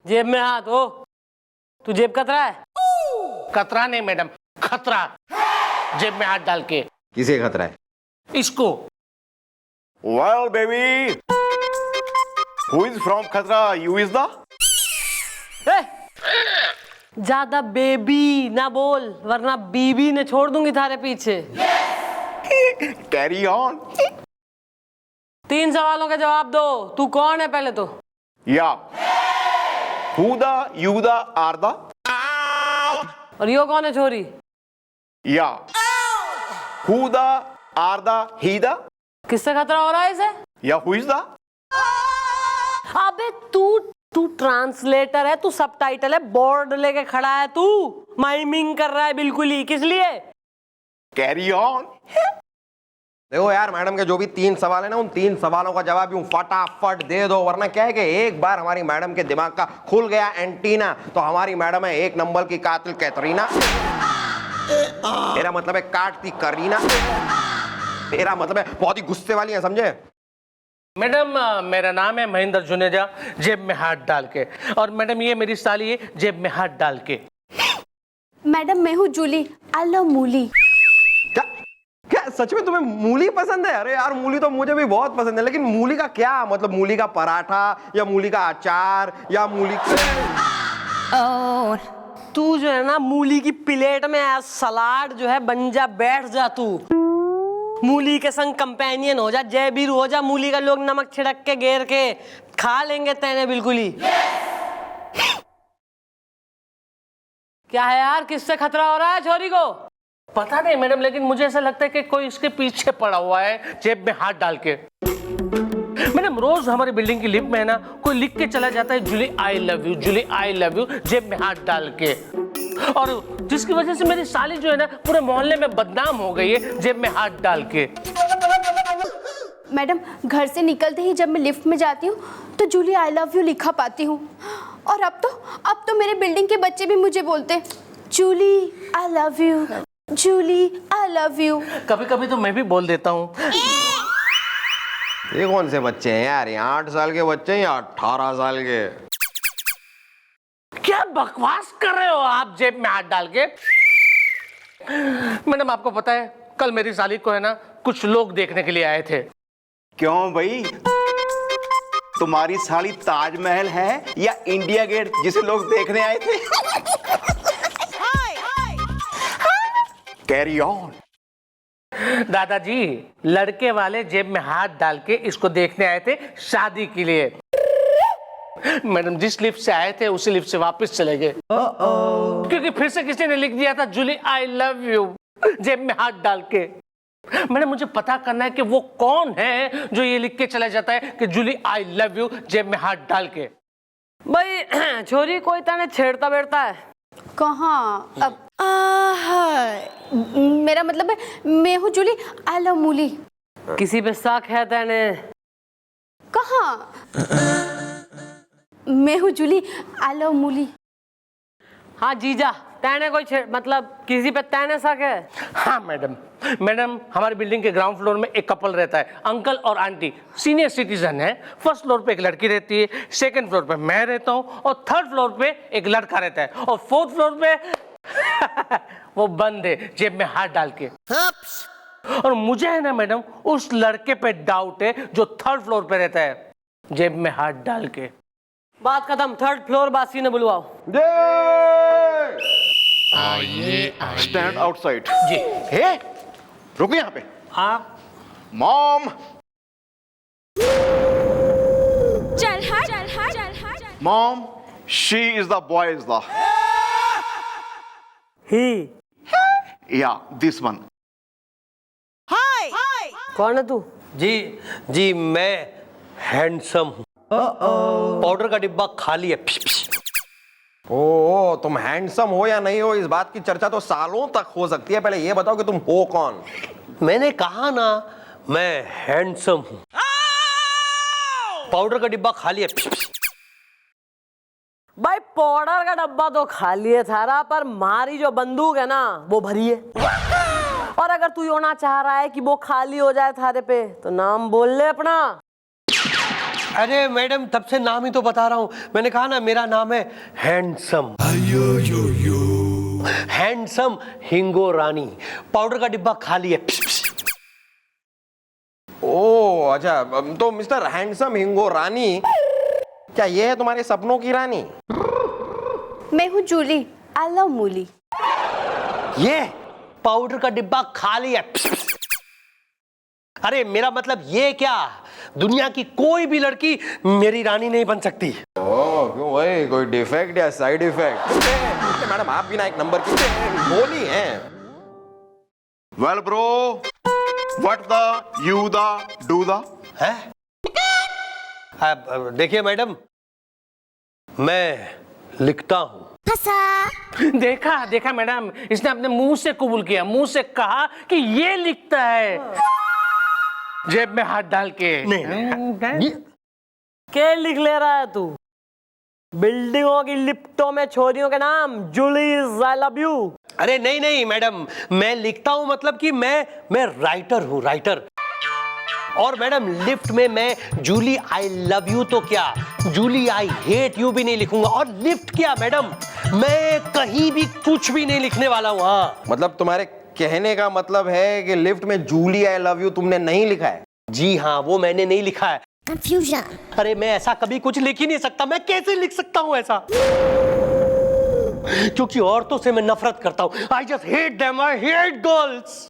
जेब में हाथ हो। तू जेब कतरा है? कतरा नहीं मैडम, खतरा। जेब में हाथ डाल के। किसे खतरा है? इसको। Well, baby, who is from Khatra? You is the? ज्यादा बेबी ना बोल, वरना बीबी ने छोड़ दूंगी थारे पीछे। Carry on. 3 सवालों के जवाब दो। तू कौन है पहले तो? Yeah. Who the? You the? Are the? और यो कौन है छोरी? Yeah. Who the? Are the? He the? किससे खतरा हो रहा है इसे? Yeah. Who is the? अबे तू ट्रांसलेटर है, तू सबटाइटल है, बोर्ड लेके खड़ा है, तू माइमिंग कर रहा है बिल्कुल ही। किस लिए? Carry on. देखो यार, मैडम के जो भी 3 सवाल है ना, उन 3 सवालों का जवाब यूं फटाफट दे दो, वरना क्या है कि एक बार हमारी मैडम के दिमाग का खुल गया एंटीना तो हमारी मैडम है 1 नंबर की कातिल कैटरीना। मेरा मतलब है काटती करीना। मेरा मतलब है बहुत ही गुस्से वाली है, समझे? मैडम मेरा नाम है महेंद्र जुनेजा, जेब में हाथ डाल के। और मैडम ये मेरी साली है, जेब में हाथ डाल के। मैडम मैं हूँ जूली, आई लव मूली। क्या क्या सच में तुम्हें मूली पसंद है? अरे यार, मूली तो मुझे भी बहुत पसंद है, लेकिन मूली का क्या मतलब? मूली का पराठा या मूली का अचार या मूली तू जो है ना, मूली की प्लेट में सलाड जो है बन जा, बैठ जा तू। मूली के संग कंपेनियन हो जा, जय बीर हो जा। मूली का लोग नमक छिड़क के घेर के खा लेंगे तेने बिल्कुल ही। क्या है यार, किससे खतरा हो रहा है छोरी को? पता नहीं मैडम, लेकिन मुझे ऐसा लगता है कि कोई इसके पीछे पड़ा हुआ है, जेब में हाथ डाल के। मैडम रोज हमारी बिल्डिंग की लिफ्ट में है ना, कोई लिख के चला जाता है Julie I love you, Julie I love you, जेब में हाथ डाल के। और जिसकी वजह से मेरी साली जो है ना, पूरे मोहल्ले में बदनाम हो गई है, जेब में हाथ डाल के। मैडम घर से निकलते ही जब मैं लिफ्ट में जाती हूँ तो जूली आई लव यू लिखा पाती हूँ। और अब तो मेरे बिल्डिंग के बच्चे भी मुझे बोलते Julie I love you, Julie I love you. कभी कभी तो मैं भी बोल देता हूँ। ये कौन से बच्चे हैं यार? 8 साल के बच्चे हैं या 18 साल के? क्या बकवास कर रहे हो आप, जेब में हाथ डाल के? मैडम आपको पता है, कल मेरी साली को है ना, कुछ लोग देखने के लिए आए थे। क्यों भाई? तुम्हारी साली ताजमहल है या इंडिया गेट जिसे लोग देखने आए थे? Carry on. दादाजी, लड़के वाले जेब में हाथ डाल के इसको देखने आए थे शादी के लिए। मैडम जिस लिफ्ट से आए थे उसी लिफ्ट से वापस चले गए, क्योंकि फिर से किसी ने लिख दिया था जूली आई लव यू, जेब में हाथ डाल के। मैडम मुझे पता करना है कि वो कौन है जो ये लिख के चला जाता है कि जूली आई लव यू, जेब में हाथ डाल के। भाई छोरी कोई तने छेड़ता बैठता है? कहाँ? अब मेरा मतलब है मैं हूँ जूली आई लव मूली। किसी पे शक है तेने? कहाँ? मैं हूँ जूली आई लव मूली। हाँ जीजा, तेने कोई मतलब किसी पे तेने शक है? हाँ मैडम हमारी बिल्डिंग के ग्राउंड फ्लोर में एक कपल रहता है, अंकल और आंटी, सीनियर सिटीजन है। फर्स्ट फ्लोर पे एक लड़की रहती है, सेकंड फ्लोर पे मैं रहता हूँ, और थर्ड फ्लोर पे एक लड़का रहता है, और फोर्थ फ्लोर पे वो बंद है, जेब में हाथ डाल के। और मुझे है ना मैडम, उस लड़के पे डाउट है जो थर्ड फ्लोर पे रहता है, जेब में हाथ डाल के। बात खत्म, थर्ड फ्लोर बासी ने बुलवाओ। Stand outside. जी। हे, रुको यहाँ पे। हाँ Mom. Mom, she is the boy is the. He Yeah, this one. कौन है तू? जी मैं हैंडसम हूँ। पाउडर का डिब्बा खाली है। ओ, तुम हैंडसम हो या नहीं हो, इस बात की चर्चा तो सालों तक हो सकती है। पहले ये बताओ कि तुम हो कौन? मैंने कहा ना, मैं हैंडसम हूँ। पाउडर का डिब्बा खाली है। भाई पाउडर का डब्बा तो खाली है थारा, पर मारी जो बंदूक है ना वो भरी है। और अगर तू योना चाह रहा है कि वो खाली हो जाए थारे पे, तो नाम बोल ले अपना। अरे मैडम, तब से नाम ही तो बता रहा हूँ। मैंने कहा ना मेरा नाम है हैंडसम। हैंडसम हिंगो रानी। पाउडर का डिब्बा खाली है। ओ अच्छा, तो मिस्टर हैंडसम हिंगो रानी, क्या ये है तुम्हारे सपनों की रानी? मैं हूँ जूली, आई लव मूली। ये पाउडर का डिब्बा खाली है। अरे मेरा मतलब ये क्या, दुनिया की कोई भी लड़की मेरी रानी नहीं बन सकती। ओह क्यों भाई, कोई डिफेक्ट या साइड इफेक्ट? मैडम आप भी ना एक नंबर की गोली हैं। Well bro, what the you the do the? है? देखिए मैडम, मैं लिखता हूं। देखा देखा मैडम, इसने अपने मुंह से कबूल किया, मुंह से कहा कि ये लिखता है, जेब में हाथ डाल के। नहीं। क्या लिख ले रहा है तू? बिल्डिंगों की लिफ्टों में छोरियों के नाम, जूली आई लव यू। अरे नहीं नहीं मैडम, मैं लिखता हूं मतलब कि मैं राइटर हूं, राइटर। और मैडम लिफ्ट में मैं जूली आई लव यू तो क्या, जूली आई हेट यू भी नहीं लिखूंगा। और लिफ्ट क्या मैडम, मैं कहीं भी कुछ भी नहीं लिखने वाला हूं। हाँ मतलब तुम्हारे कहने का मतलब है कि लिफ्ट में जूली आई लव यू तुमने नहीं लिखा है? जी हाँ, वो मैंने नहीं लिखा है। कंफ्यूजन। अरे मैं ऐसा कभी कुछ लिख ही नहीं सकता। मैं कैसे लिख सकता हूं ऐसा? क्योंकि औरतों से मैं नफरत करता हूं। I just hate them, I hate girls.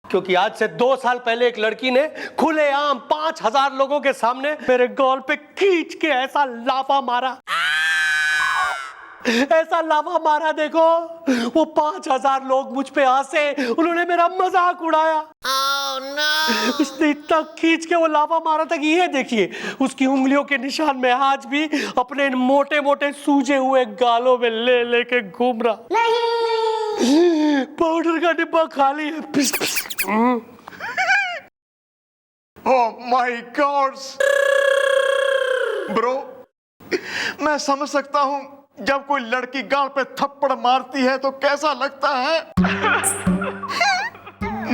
क्योंकि आज से 2 साल पहले एक लड़की ने खुलेआम 5000 लोगों के सामने मेरे गाल पे खींच के ऐसा लाफा मारा, ऐसा लाफा मारा, देखो वो 5000 लोग मुझ पे हंसे, उन्होंने मेरा मजाक उड़ाया। उसने इतना खींच के वो लाफा मारा था कि ये देखिए, उसकी उंगलियों के निशान में आज भी अपने मोटे मोटे सूजे हुए गालों में ले लेके घूम रहा। पाउडर का डिब्बा खाली है। ओह माय गॉड ब्रो, मैं समझ सकता हूं जब कोई लड़की गाल पे थप्पड़ मारती है तो कैसा लगता है।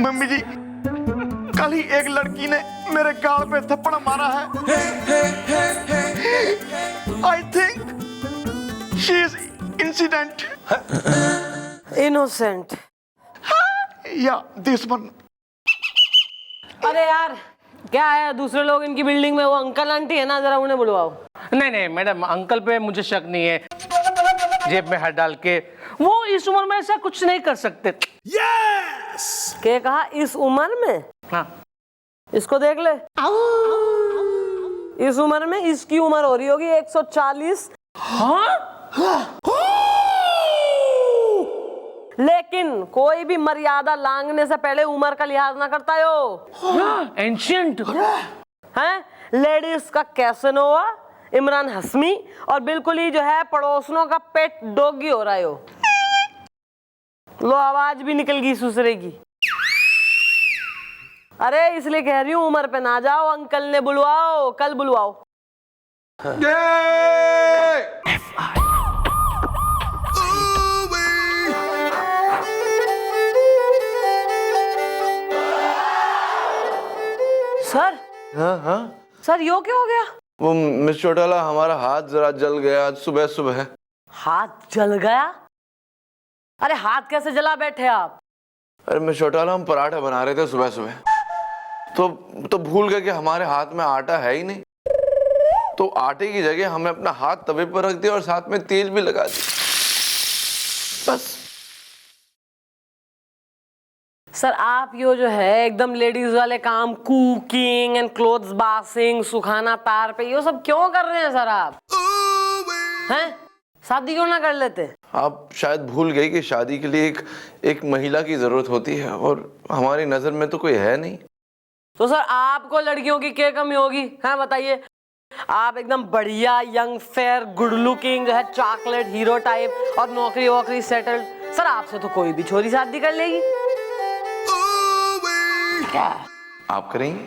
मम्मी जी, कल ही एक लड़की ने मेरे गाल पे थप्पड़ मारा है। I think she is incident innocent. या दिस वन। अरे यार क्या है, दूसरे लोग इनकी बिल्डिंग में वो अंकल आंटी है ना, जरा उन्हें बुलवाओ। नहीं नहीं मैडम, अंकल पे मुझे शक नहीं है। जेब में हाथ डाल के वो इस उम्र में ऐसा कुछ नहीं कर सकते। क्या कहा, इस उम्र में? हाँ। इसको देख ले, इस उम्र में इसकी उम्र हो रही होगी 140। हाँ? लेकिन कोई भी मर्यादा लांघने से पहले उम्र का लिहाज ना करता हो। एंशियंट हैं? लेडीज का कैसेनोवा, इमरान हस्मी, और बिल्कुल ही जो है पड़ोसनों का पेट डॉगी हो रहा है हो। लो आवाज भी निकल गई सुसरे की। अरे इसलिए कह रही हूँ उम्र पे ना जाओ, अंकल ने बुलवाओ, कल बुलवाओ। सर। हाँ, सर यो क्या हो गया? वो मिस चौटाला, हमारा हाथ जरा जल गया आज सुबह सुबह। हाथ जल गया? अरे हाथ कैसे जला बैठे आप? अरे मिस चौटाला, हम पराठा बना रहे थे सुबह सुबह, तो भूल गए कि हमारे हाथ में आटा है ही नहीं। तो आटे की जगह हमने अपना हाथ तवे पर रख दिया और साथ में तेल भी लगा दिया, बस। सर आप यो जो है एकदम लेडीज वाले काम, कुकिंग एंड क्लोथ्स वॉशिंग, सुखाना तार पे, ये सब क्यों कर रहे हैं सर आप? हैं? शादी क्यों ना कर लेते? आप शायद भूल गई कि शादी के लिए एक महिला की जरूरत होती है और हमारी नजर में तो कोई है नहीं। तो सर आपको लड़कियों की क्या कमी होगी? हाँ बताइए। आप एकदम बढ़िया, यंग, फेयर, गुड लुकिंग, जो है चॉकलेट हीरो टाइप, और नौकरी वोकरी सेटल्ड। सर आपसे तो कोई भी छोरी शादी कर लेगी। क्या आप करेंगे?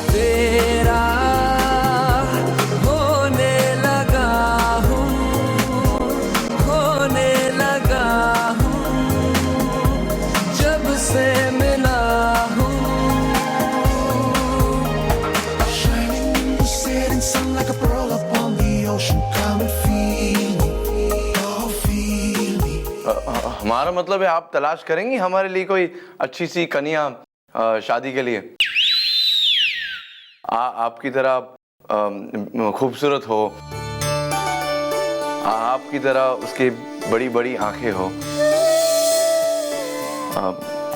तेरा होने लगा हूँ, होने लगा हूँ, जब से मिला हूँ। Shining in the हमारा मतलब है आप तलाश करेंगी हमारे लिए कोई अच्छी सी कन्या शादी के लिए, आपकी तरह खूबसूरत हो, आपकी तरह उसकी बड़ी बड़ी आंखें हो,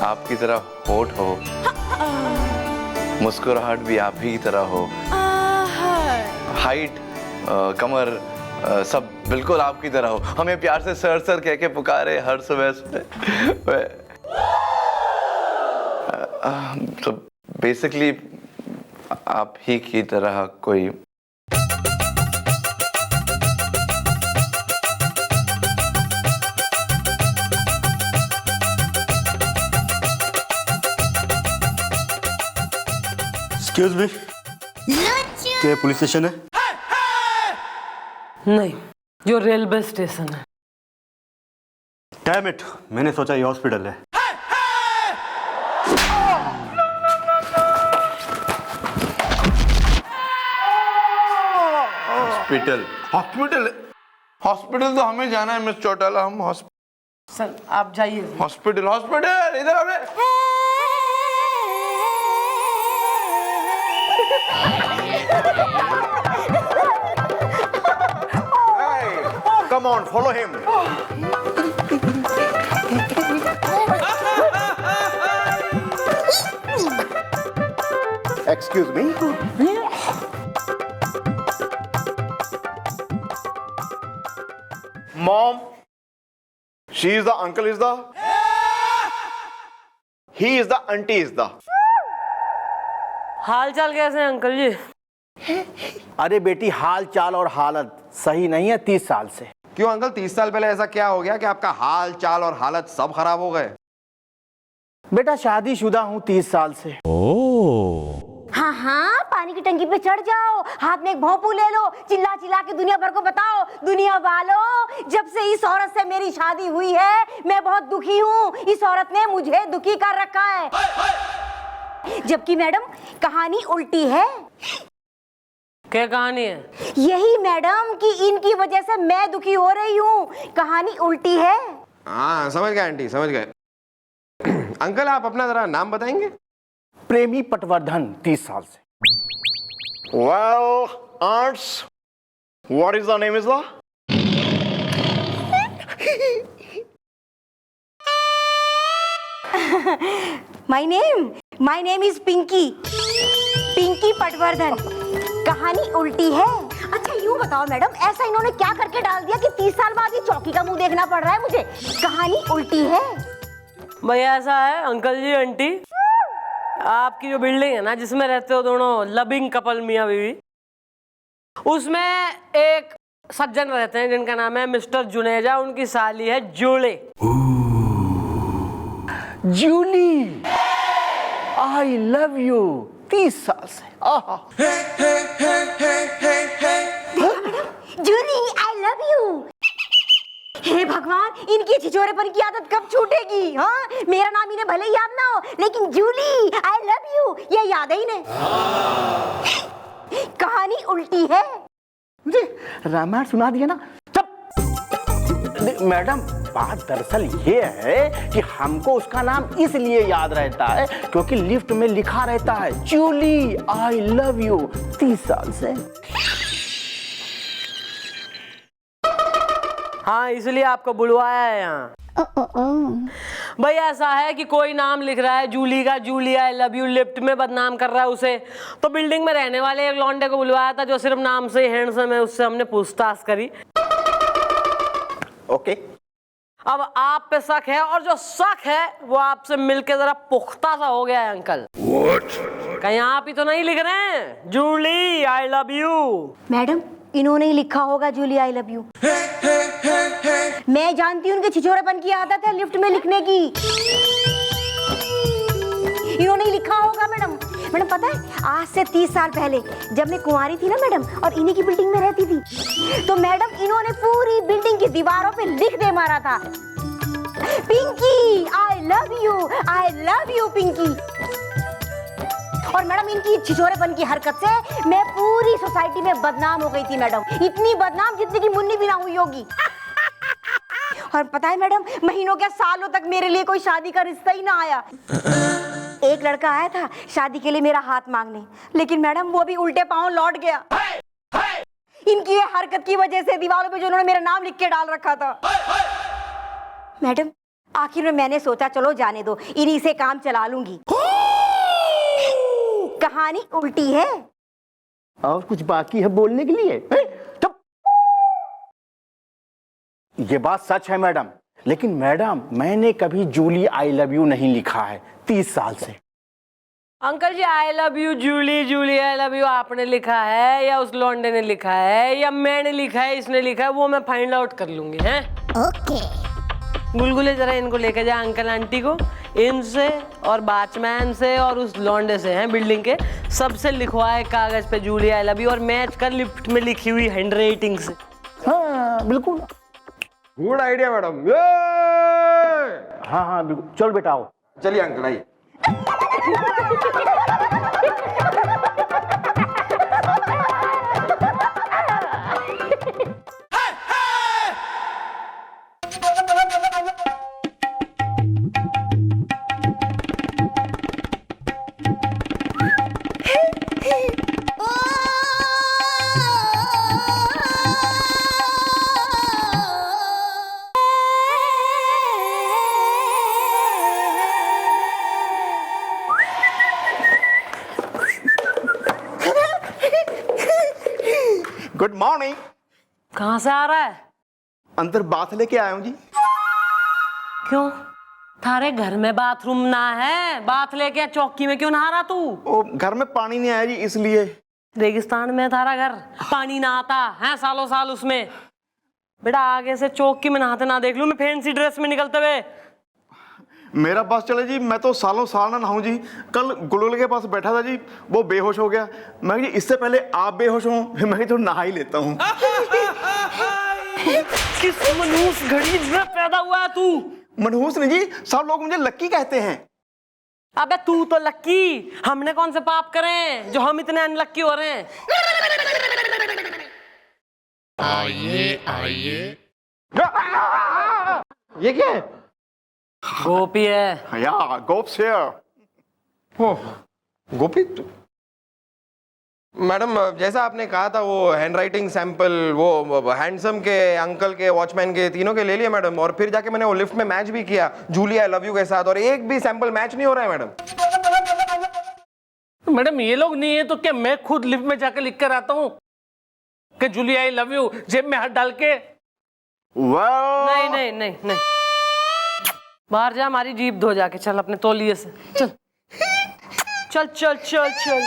आपकी तरह होठ हो, मुस्कुराहट भी आप ही की तरह हो, हाइट, कमर, सब बिल्कुल आपकी तरह हो, हमें प्यार से सर सर कह के पुकारे हर सुबह सुबह। तो बेसिकली आप ही की तरह कोई। एक्सक्यूज मी, क्या पुलिस स्टेशन है? नहीं, जो रेलवे स्टेशन है। डैम इट, मैंने सोचा ये हॉस्पिटल है। हॉस्पिटल हॉस्पिटल हॉस्पिटल तो हमें जाना है मिस चौटाला, हम सर आप जाइए। हॉस्पिटल हॉस्पिटल इधर हमें। Come on, follow him. Excuse me. Mom, she is the uncle is the, he is the auntie is the. हाल चाल कैसे हैं अंकल जी? अरे बेटी, हाल चाल और हालत सही नहीं है 30 साल से। क्यों अंकल, 30 साल पहले ऐसा क्या हो गया कि आपका हाल चाल और हालत सब खराब हो गए? बेटा शादीशुदा हूँ 30 साल से। हाँ हाँ, पानी की टंकी पे चढ़ जाओ, हाथ में एक भोंपू ले लो, चिल्ला चिल्ला के दुनिया भर को बताओ, दुनिया वालों, जब से इस औरत से मेरी शादी हुई है मैं बहुत दुखी हूँ। इस औरत ने मुझे दुखी कर रखा है। जबकि मैडम कहानी उल्टी है। क्या कहानी है? यही मैडम कि इनकी वजह से मैं दुखी हो रही हूँ, कहानी उल्टी है। हाँ समझ गए आंटी, समझ गए। अंकल आप अपना जरा नाम बताएंगे? प्रेमी पटवर्धन, 30 साल से। Well, aunts, what is the name is the? My name is Pinky, Pinky Patwardhan. कहानी उल्टी है। अच्छा यूँ बताओ मैडम, ऐसा इन्होंने क्या करके डाल दिया कि 30 साल बाद ही चौकी का मुंह देखना पड़ रहा है मुझे? कहानी उल्टी है। भैया ऐसा है अंकल जी आंटी, आपकी जो बिल्डिंग है ना जिसमें रहते हो दोनों लविंग कपल मियाँ बीवी, उसमें एक सज्जन रहते हैं जिनका नाम है मिस्टर जुनेजा, उनकी साली है Julie. Julie, I love you, 30 साल से। Julie, I love you. हे भगवान, इनकी छिछोरेपन की आदत कब छूटेगी? हाँ, मेरा नाम इन्हें भले याद ना हो, लेकिन जूली आई लव यू ये याद है इन्हें। कहानी उल्टी है। मुझे रामायण सुना दिया ना। मैडम बात दरअसल ये है कि हमको उसका नाम इसलिए याद रहता है क्योंकि लिफ्ट में लिखा रहता है जूली आई लव यू, 30 साल से। हाँ इसलिए आपको बुलवाया है यहाँ। भाई ऐसा है कि कोई नाम लिख रहा है जूली का, Julie I love you, lift में बदनाम कर रहा है उसे, तो बिल्डिंग में रहने वाले एक लौंडे को बुलवाया था जो सिर्फ नाम से हैंडसम है, उससे हमने पूछताछ करी। ओके। अब आप पे शक है और जो शक है वो आपसे मिलके जरा पुख्ता सा हो गया है अंकल। कहीं आप ही तो नहीं लिख रहे हैं Julie I love you? Madam इन्होंने ही लिखा होगा जूली आई लव यू। मैं जानती हूँ उनके छिछोरेपन की आदत है लिफ्ट में लिखने की। इन्होंने ही लिखा होगा मैडम। मैडम पता है, आज से 30 साल पहले जब मैं कुंवारी थी ना मैडम और इन्हीं की बिल्डिंग में रहती थी, तो मैडम इन्होंने पूरी बिल्डिंग की दीवारों पे लिख दे मारा था, Pinky I love you Pinky. और मैडम इनकी छिछोरेपन की हरकत से मैं पूरी सोसाइटी में बदनाम हो गई थी मैडम, इतनी बदनाम जितनी की मुन्नी भी ना हुई होगी। और पता है मैडम, महीनों क्या सालों तक मेरे लिए कोई शादी का रिश्ता ही ना आया। एक लड़का आया था शादी के लिए मेरा हाथ मांगने, लेकिन मैडम वो भी उल्टे पांव लौट गया। इनकी ये हरकत की वजह से दीवारों पे जो उन्होंने मेरा नाम लिख के डाल रखा था। मैडम आखिर में मैंने सोचा चलो जाने दो, इन्हीं से काम चला लूंगी। कहानी उल्टी है। और कुछ बाकी है बोलने के लिए? चुप। ये बात सच है मैडम, लेकिन मैडम मैंने कभी जूली आई लव यू नहीं लिखा है 30 साल से। Uncle ji I love you Julie, Julie I love you आपने लिखा है या उस लौंडे ने लिखा है या मैंने लिखा है, इसने लिखा है, वो मैं फाइंड आउट कर लूंगी। हैं ओके। गुलगुले जरा इनको लेके जा अंकल आंटी को, इनसे और वॉचमैन से और उस लौंडे से हैं बिल्डिंग के, सबसे लिखवाए कागज पे जूली आई लव यू और मैच कर लिफ्ट में लिखी हुई हैंडराइटिंग से। हाँ बिल्कुल, गुड आइडिया मैडम। हाँ हाँ बिल्कुल। चल बेटा आओ। चलिए अंकल आइए। Good morning. कहाँ से आ रहा है? अंदर बाथ लेके आया हूँ जी। क्यों, थारे घर में बाथरूम ना है? बाथ लेके चौकी में क्यों नहा रहा तू? ओ घर में पानी नहीं आया जी इसलिए। रेगिस्तान में थारा घर, पानी ना आता है सालों साल उसमें। बेटा आगे से चौकी में नहाते ना देख लूं मैं फैंसी ड्रेस में निकलते हुए। मेरा बस चले जी, मैं तो सालों साल ना नहाऊं जी। कल गुलगुल के पास बैठा था जी, वो बेहोश हो गया। मैं जी इससे पहले आप बेहोश हो, मैं तो नहा ही लेता हूँ। किस मनहूस घड़ी में पैदा हुआ है तू? मनहूस नहीं जी, सब लोग मुझे लक्की कहते हैं। अबे तू तो लक्की, हमने कौन से पाप करे जो हम इतने अनलक्की हो रहे हैं? आइए आइए। ये क्या है? गोपी है। या गोप्स हियर। ओह, गोपी मैडम जैसा आपने कहा था वो हैंडराइटिंग सैंपल वो हैंडसम के, अंकल के, वॉचमैन के, तीनों के ले लिए मैडम। और फिर जाके मैंने वो लिफ्ट में मैच भी किया जूली आई लव यू के साथ, और एक भी सैंपल मैच नहीं हो रहा है मैडम। मैडम ये लोग नहीं है तो क्या मैं खुद लिफ्ट में जाकर लिख कर आता हूँ कि जूली आई लव यू जेब में हाथ डाल के? नहीं नहीं नहीं नहीं, बाहर जा, हमारी जीप धो जाके। चल अपने तौलिए से, चल चल चल चल चल।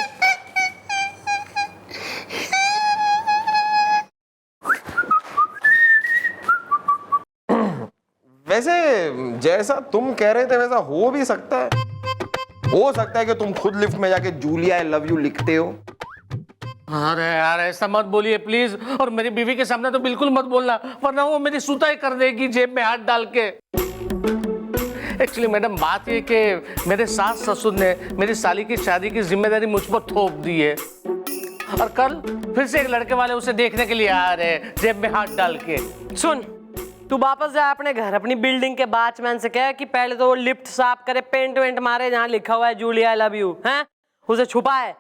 वैसे जैसा तुम कह रहे थे वैसा हो भी सकता है। हो सकता है कि तुम खुद लिफ्ट में जाके जूली आई लव यू लिखते हो। अरे यार ऐसा मत बोलिए प्लीज, और मेरी बीवी के सामने तो बिल्कुल मत बोलना, वरना वो मेरी सुताई कर देगी जेब में हाथ डाल के। एक्चुअली मैडम बात ये कि मेरे सास ससुर ने मेरी साली की शादी की जिम्मेदारी मुझ पर थोप दी है, और कल फिर से एक लड़के वाले उसे देखने के लिए आ रहे हैं जेब में हाथ डाल के। सुन, तू वापस जा अपने घर, अपनी बिल्डिंग के वॉचमैन से कह कि पहले तो वो लिफ्ट साफ करे, पेंट वेंट मारे जहां लिखा हुआ है जूली आई लव यू, हैं उसे छुपाए।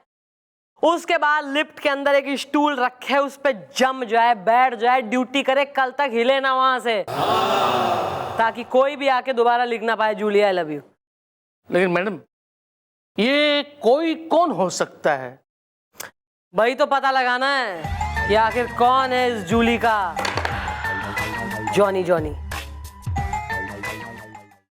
उसके बाद लिफ्ट के अंदर एक स्टूल रखे, उस पे जम जाए, बैठ जाए, ड्यूटी करे, कल तक हिले ना वहां से, ताकि कोई भी आके दोबारा लिख ना पाए जूली आई लव यू। लेकिन मैडम ये कोई कौन हो सकता है? वही तो पता लगाना है कि आखिर कौन है इस जूली का जॉनी जॉनी।